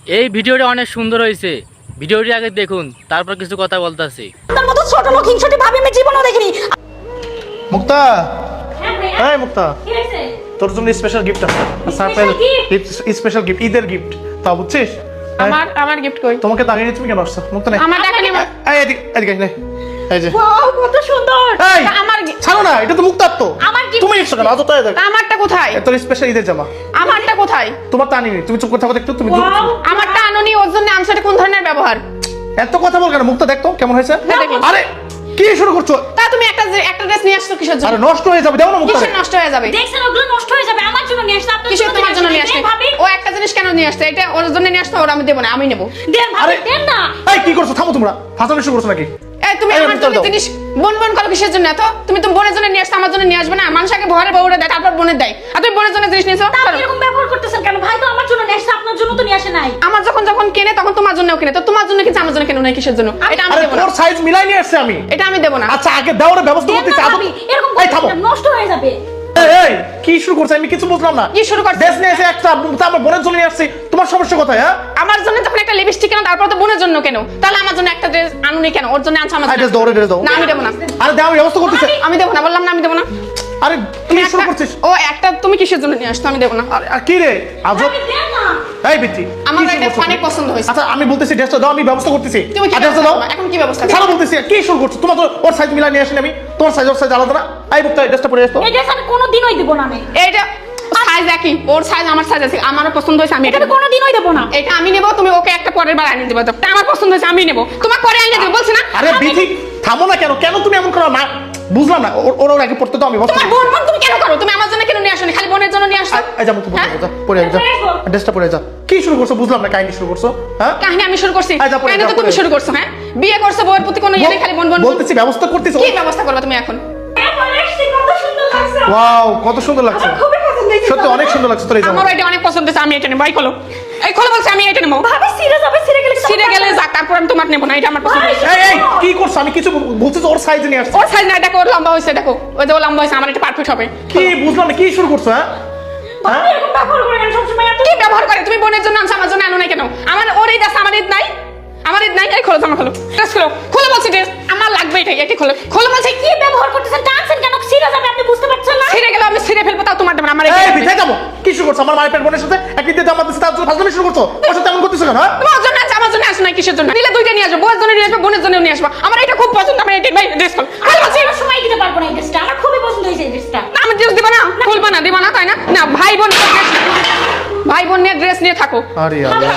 এই ভিডিওটা অনেক সুন্দর হয়েছে, ভিডিওটি আগে দেখুন, তারপর কিছু কথা বলতেছি। তার মতো ছোট লোক হিংসুটি ভাবি আমি জীবনও দেখিনি। মুক্তা, হ্যাঁ এই মুক্তা, কি হয়েছে? তোর জন্য স্পেশাল গিফট আছে। সারপ্রাইজ স্পেশাল গিফট, ঈদের গিফট। তা বুঝছিস? আমার গিফট কই? তোমাকে দাঁড়িয়ে তুমি কেন আসছো? মুক্তা নাই। আমার টাকা নিয়ে এই এদিকে এদিকে নে। এই যে ওয়াও কত সুন্দর। এই আমার ছাড়ো না, এটা তো মুক্তার তো। আমার gift। তুমি এসছো কেন? আজ তো দেখ। আমারটা কোথায়? তোর স্পেশাল ঈদের জামা। আমারটা কোথায়? তোমার তা আনিনি, তুমি চুপ করে থাকো একটু। তুমি ওয়াও আমারটা আনোনি, ওর জন্য আনসারে কোন ধরনের ব্যবহার? এত কথা বল কেন? মুক্তা দেখতো কেমন হয়েছে? হ্যাঁ, দেখি। আরে কি শুরু করছো? তা তুমি একটা ড্রেস নিয়ে আসছো কিসের জন্য? আরে নষ্ট হয়ে যাবে, দাও না মুক্তা। কিসের নষ্ট হয়ে যাবে? দেখছেন ওগুলো নষ্ট হয়ে যাবে, আমার জন্য নিয়ে আসছে। আপনার কিসের তোমার জন্য নিয়ে আসছে? দেন ভাবি, ও একটা জিনিস কেন নিয়ে আসছে? এটা ওর জন্য নিয়ে আসছে, ওর আমি দেবো না, আমি নেবো। দেন ভাবি, আরে দেন না। এই কি করছো? থামো তোমরা, ফাঁসানো শুরু করছো নাকি? এই তুমি এই, আমার উত্তর জন্য দাও। জিনিস বন করো কিসের জন্য? এত তুমি তো বোনের জন্য নিয়ে আসছো, আমার জন্য নিয়ে আসবে না? মানুষ আগে ঘরে বউরে দেয়, তারপর বোনের দেয়, আর তুমি বোনের জন্য জিনিস নিয়েছো। আপনি এরকম ব্যবহার করতেছেন কেন? ভাই তো আমার জন্য নিয়ে আসছে, আপনার জন্য তো নিয়ে আসে নাই। আমার যখন কেনে তখন তোমার জন্যও কিনে, তো তোমার জন্য কিনছে, আমার জন্য কেন নাই কিসের জন্য? এটা আমি আরে দেবো না, তোর সাইজ মিলাই নিয়ে আসছে আমি। এটা আমি দেবো না। আচ্ছা আগে দাও রে, ব্যবস্থা দেন করতেছি। না ভাবি, এরকম এই থামো। করতেছেন, নষ্ট হয়ে যাবে। এই কি শুরু করছে? আমি কিছু বুঝলাম না। কি শুরু করছে? ড্রেস নিয়ে এসে একটা তা আমার বোনের জন্য নিয়ে আসছি। তোমার সমস্যা কোথায়? হ্যাঁ আমার জন্য যখন একটা লিপস্টিক কেন, তারপর তো বোনের জন্য কেন? তাহলে আমার জন্য একটা ড্রেস আনুনি কেন? ওর জন্য আনছো, আমার ড্রেস জন্য দাও রে, ড্রেস দাও। না, আমি দেবো না। আরে দাও, আমি ব্যবস্থা করতেছি। আমি দেবো না, বললাম না, আমি দেবো না। আরে কি শুরু করছিস? ও একটা তুমি কিসের জন্য নিয়ে আসছো? আমি দেবো না। আর কি রে আজব? ভাবি দেন না। এই বিটি আমার কি শুরু এটা করছো? অনেক পছন্দ হয়েছে। আচ্ছা আমি বলতেছি ড্রেসটা দাও, আমি ব্যবস্থা করতেছি। তুমি কি আর ড্রেসটা দাও। ব্যবস্থা করবে? এখন কি ব্যবস্থা ছাড়ো করবে? বলতেছি। কি শুরু করছো? তোমার তো ওর সাইজ মিলাই নিয়ে আসেনি আমি। তোমার সাইজ ওর সাইজ আলাদা না। এই মুক্তা, এই ড্রেসটা পরে আসতো। এই ড্রেস আমি কোনোদিনই দিব না। আমি এইটা সাইজ একই, ওর সাইজ আমার সাইজ আছে, আমারও পছন্দ হয়েছে, আমি এটা এটা আমি কোনোদিনই দেব না। এটা আমি নেবো, তুমি ওকে একটা পরের বার আনিয়ে দেবো। তো আমার পছন্দ হয়েছে, আমি নেবো, তোমার পরে আনিয়ে দেবো বলছি না? আরে বিথি থামো না কেন? কেন তুমি এমন করো? না বুঝলাম না। ওর আগে পড়তে তো আমি ব্যবস্থা তোমার করছি। বোন তুমি কেন করো? তুমি আমার জন্য কেন নিয়ে আসো? খালি বোনের জন্য নিয়ে আসো। এই যা মুক্তা হ্যাঁ? পরে যা, ড্রেসটা পরে যা। কি শুরু করছো? বুঝলাম না, কাহিনী শুরু করছো। হ্যাঁ কাহিনী আমি শুরু করছি? আচ্ছা, পরে কাহিনী যাও, তো তুমি পরে শুরু করছো। হ্যাঁ, বিয়ে করছো, বউয়ের প্রতি কোনো ইয়ে নেই, খালি বোন বোন। বলতেছি ব্যবস্থা করতেছি। কি ব্যবস্থা করবে তুমি এখন? এরপরে আসছে, কত সুন্দর লাগছে। ওয়াও কত সুন্দর লাগছে, আমার খুবই পছন্দ হয়েছে। সত্যি অনেক সুন্দর লাগছে তোর এই জামা। আমার এটা অনেক পছন্দ হয়েছে, আমি এটা নেবো। এই খোলো, এই খোলো বলছি, আমি এটা নেবো। ভাবি সিরে যাবে, সিরে গেলে কিছু ছিঁড়ে গেলে যাক, তারপর আমি তোমার নেবো না, এটা আমার পছন্দ হয়েছে। এই কি করছো? আমি কিছু বলতেছি, ওর সাইজ নিয়ে আসছে। ওর সাইজ না, দেখো ওর লম্বা হয়েছে, দেখো ওই যে ও লম্বা হয়েছে, আমার এটা পারফেক্ট হবে। কি বুঝলাম না, কি শুরু করছো? হ্যাঁ ভাবি এরকম ব্যবহার করে কেন সবসময়? এত কি ব্যবহার করে? তুমি বোনের জন্য আনছো, আমার জন্য আনো নাই কেন? আমার ওর ঈদ আছে, আমার ঈদ নাই। আমার ঈদ নাই। এই খোলো, জামা খোলো, ড্রেস খোলো, খোলো বলছি, ড্রেস আমার লাগবে, এটাই, এটি খোলো, খোলো বলছি। কি ব্যবহার করতেছেন? টানছেন কেন? সিরে যাবে, আপনি বুঝতে পারছেন না? ছিঁড়ে গেলে আমি ছিঁড়ে ফেলবো, তাও তোমার দেবো না। আমার এই বিথাই যাবো। কি শুরু করছো? আমার মায়ের পেট বোনের সাথে একই দিয়ে জামা দিচ্ছে, তার জন্য ফাজলামি শুরু করছো। ওর সাথে এমন করতেছো কেন? হ্যাঁ তোমার জন্য আছে, আমার জন্য আসো না, কিসের জন্য? নিলে দুইটা নিয়ে আসবো, বউয়ের জন্য নিয়ে আসবো, বোনের জন্য নিয়ে আসবো। আমার এটা খুব পছন্দ, আমি এটা ভাই ড্রেস খোল, খোলো বলছি। কোনো সময় দিতে পারবো না এই ড্রেসটা। আমার খুবই পছন্দ হয়েছে এই ড্রেসটা। না, আমি ড্রেস দিবা না, খুলবা না, দিবা না, তাই না? না, ভাই বোন নিয়ে ড্রেস নিয়ে থাকো। আরে আল্লাহ।